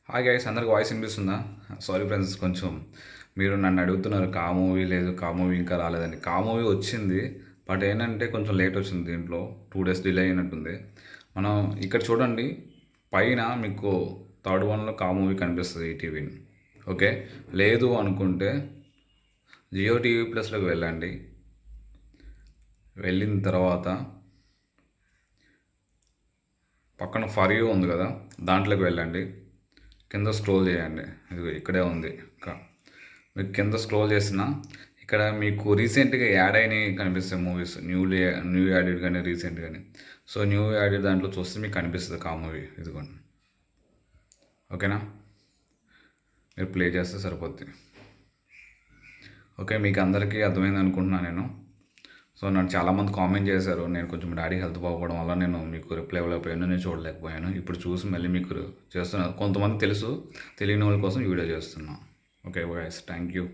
Hi guys, అందరికి voice వినిపిస్తుందా? Sorry friends, కొంచెం మీరు నన్ను అడుగుతున్నారు కా మూవీ లేదు, కా మూవీ ఇంకా రాలేదని. కా మూవీ వచ్చింది, బట్ ఏంటంటే కొంచెం లేట్ వచ్చింది. దీంట్లో 2 days డిలే అయినట్టుంది. మనం ఇక్కడ చూడండి, పైన మీకు థర్డ్ వన్లో కా మూవీ కనిపిస్తుంది ఈటీవీ. ఓకే, లేదు అనుకుంటే జియో టీవీ ప్లస్లోకి వెళ్ళండి. వెళ్ళిన తర్వాత పక్కన ఫర్ యూ ఉంది కదా, దాంట్లోకి వెళ్ళండి. కింద స్క్రోల్ చేయండి, ఇది ఇక్కడే ఉంది. మీకు కింద స్క్రోల్ చేసిన ఇక్కడ మీకు రీసెంట్గా యాడ్ అయినవి కనిపిస్తాయి మూవీస్, న్యూ యాడెడ్ కానీ రీసెంట్ కానీ. సో న్యూ యాడెడ్ దాంట్లో చూస్తే మీకు కనిపిస్తుంది కా మూవీ, ఇదిగోండి. ఓకేనా, మీరు ప్లే చేస్తే సరిపోద్ది. ఓకే, మీకు అందరికీ అర్థమైంది అనుకుంటున్నాను నేను. సో నన్ను చాలామంది కామెంట్ చేశారు, నేను కొంచెం డాడీ హెల్త్ బాగోవడం వల్ల నేను మీకు రిప్లై ఇవ్వలేకపోయాను, నేను చూడలేకపోయాను. ఇప్పుడు చూసి మళ్ళీ మీకు చేస్తున్నాను. కొంతమంది తెలుసు, తెలియని వాళ్ళ కోసం ఈ వీడియో చేస్తున్నాను. Okay guys, thank you.